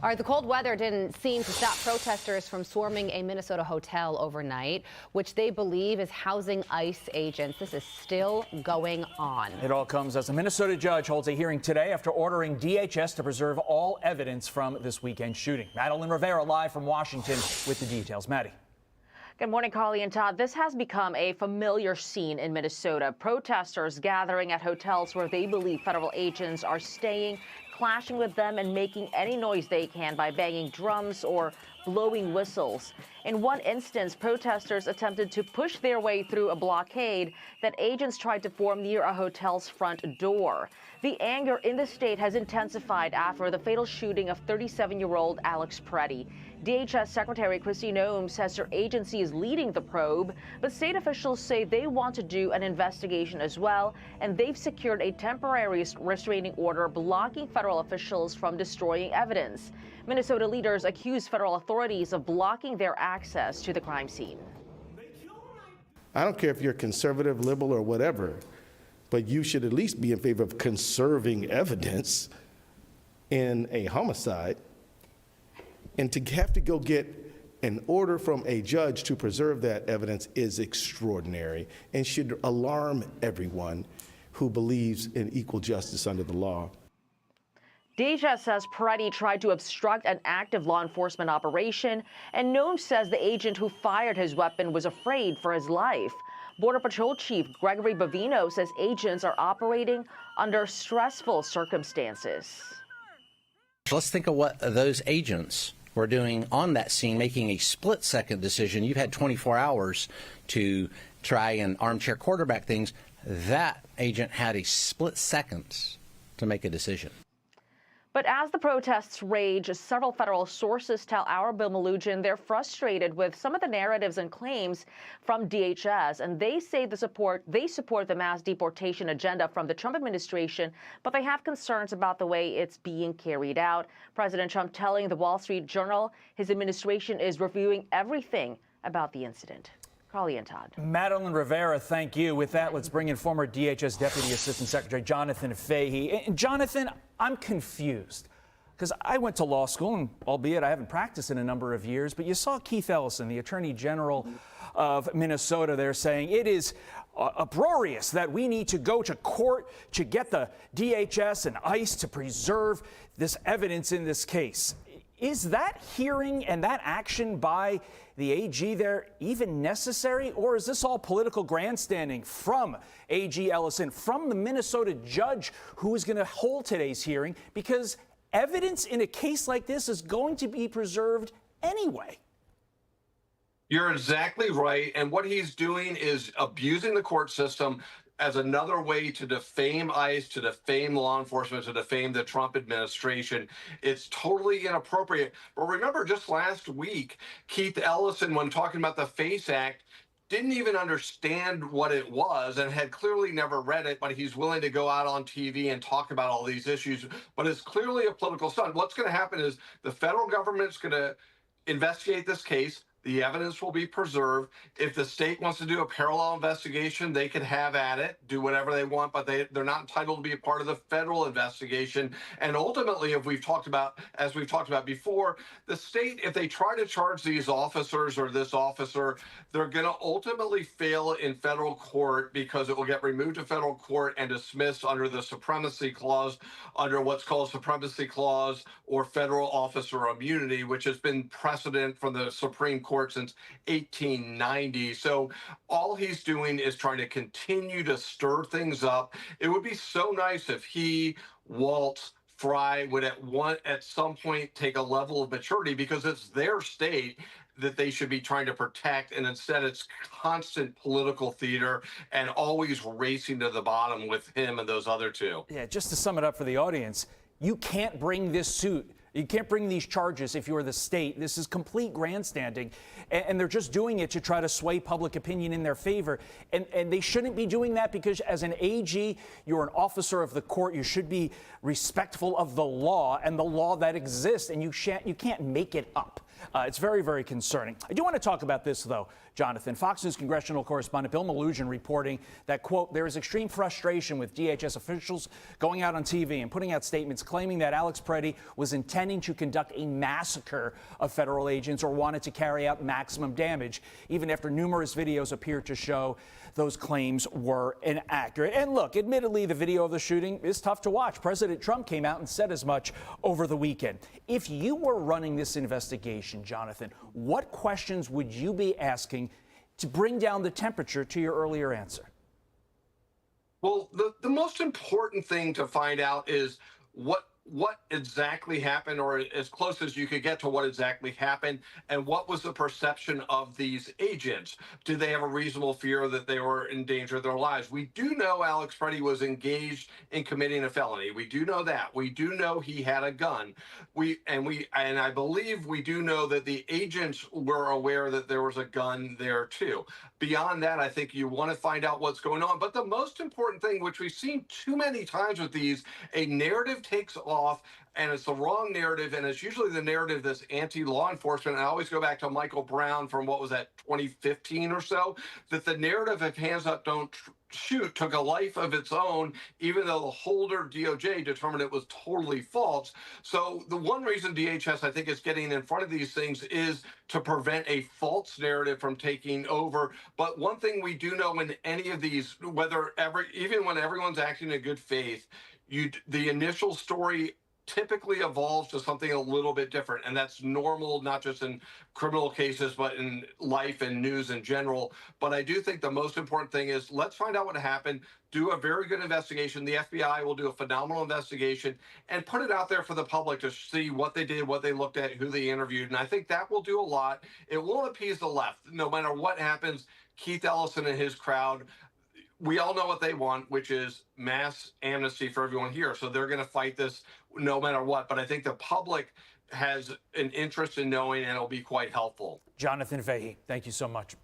All right, the cold weather didn't seem to stop protesters from swarming a Minnesota hotel overnight, which they believe is housing ICE agents. This is still going on. It all comes as a Minnesota judge holds a hearing today after ordering DHS to preserve all evidence from this weekend shooting. Madeline Rivera live from Washington with the details. Maddie. Good morning, Carly and Todd. This has become a familiar scene in Minnesota. Protesters gathering at hotels where they believe federal agents are staying, clashing with them and making any noise they can by banging drums or blowing whistles. In one instance, protesters attempted to push their way through a blockade that agents tried to form near a hotel's front door. The anger in the state has intensified after the fatal shooting of 37-year-old Alex Preddy. DHS Secretary Kristi Noem says her agency is leading the probe, but state officials say they want to do an investigation as well, and they've secured a temporary restraining order blocking federal officials from destroying evidence. Minnesota leaders accuse federal authorities of blocking their access to the crime scene. I don't care if you're conservative, liberal, or whatever, but you should at least be in favor of conserving evidence in a homicide. And to have to go get an order from a judge to preserve that evidence is extraordinary and should alarm everyone who believes in equal justice under the law. DHS says Preddy tried to obstruct an active law enforcement operation, and Noem says the agent who fired his weapon was afraid for his life. Border Patrol Chief Gregory Bavino says agents are operating under stressful circumstances. Let's think of what those agents were doing on that scene, making a split-second decision. You've had 24 hours to try and armchair quarterback things. That agent had a split second to make a decision. But as the protests rage, several federal sources tell our Bill Malugin they're frustrated with some of the narratives and claims from DHS, and they say they support the mass deportation agenda from the Trump administration, but they have concerns about the way it's being carried out. President Trump telling the Wall Street Journal his administration is reviewing everything about the incident. Carly and Todd. Madeline Rivera, thank you. With that, let's bring in former DHS Deputy Assistant Secretary Jonathan Fahey. And Jonathan, I'm confused because I went to law school, and albeit I haven't practiced in a number of years, but you saw Keith Ellison, the Attorney General of Minnesota, there saying it is uproarious that we need to go to court to get the DHS and ICE to preserve this evidence in this case. Is that hearing and that action by the AG there even necessary, or is this all political grandstanding from AG Ellison, from the Minnesota judge who is going to hold today's hearing? Because evidence in a case like this is going to be preserved anyway. You're exactly right. And what he's doing is abusing the court system as another way to defame ICE, to defame law enforcement, to defame the Trump administration. It's totally inappropriate. But remember, just last week, Keith Ellison, when talking about the FACE Act, didn't even understand what it was and had clearly never read it, but he's willing to go out on TV and talk about all these issues. But it's clearly a political stunt. What's going to happen is the federal government's going to investigate this case. The evidence will be preserved. If the state wants to do a parallel investigation, they can have at it, do whatever they want, but they're not entitled to be a part of the federal investigation. And ultimately, as we've talked about before, the state, if they try to charge these officers or this officer, they're going to ultimately fail in federal court because it will get removed to federal court and dismissed under the supremacy clause, under what's called supremacy clause or federal officer immunity, which has been precedent from the Supreme Court since 1890. So all he's doing is trying to continue to stir things up. It would be so nice if he, Waltz, Fry would at some point take a level of maturity, because it's their state that they should be trying to protect, and instead it's constant political theater and always racing to the bottom with him and those other two. Yeah, just to sum it up for the audience, you can't bring this suit. You can't bring these charges if you're the state. This is complete grandstanding, and they're just doing it to try to sway public opinion in their favor. And they shouldn't be doing that, because as an AG, you're an officer of the court. You should be respectful of the law and the law that exists, and you can't make it up. It's very, very concerning. I do want to talk about this, though, Jonathan. Fox News congressional correspondent Bill Malugin reporting that, quote, there is extreme frustration with DHS officials going out on TV and putting out statements claiming that Alex Preddy was intending to conduct a massacre of federal agents or wanted to carry out maximum damage, even after numerous videos appeared to show those claims were inaccurate. And look, admittedly, the video of the shooting is tough to watch. President Trump came out and said as much over the weekend. If you were running this investigation, Jonathan, what questions would you be asking to bring down the temperature to your earlier answer? Well, the most important thing to find out is what exactly happened, or as close as you could get to what exactly happened, and what was the perception of these agents. Did they have a reasonable fear that they were in danger of their lives? We do know Alex Preddy was engaged in committing a felony. We do know that. We do know he had a gun. And I believe we do know that the agents were aware that there was a gun there too. Beyond that, I think you want to find out what's going on. But the most important thing, which we've seen too many times with these, a narrative takes off, and it's the wrong narrative, and it's usually the narrative that's anti-law enforcement. And I always go back to Michael Brown from, what was that, 2015 or so, that the narrative of hands up, don't shoot took a life of its own, even though the holder DOJ determined it was totally false. So the one reason DHS, I think, is getting in front of these things is to prevent a false narrative from taking over. But one thing we do know in any of these, even when everyone's acting in good faith, the initial story typically evolves to something a little bit different. And that's normal, not just in criminal cases, but in life and news in general. But I do think the most important thing is, let's find out what happened, do a very good investigation. The FBI will do a phenomenal investigation and put it out there for the public to see what they did, what they looked at, who they interviewed. And I think that will do a lot. It won't appease the left. No matter what happens, Keith Ellison and his crowd, we all know what they want, which is mass amnesty for everyone here. So they're going to fight this no matter what. But I think the public has an interest in knowing, and it'll be quite helpful. Jonathan Fahey, thank you so much.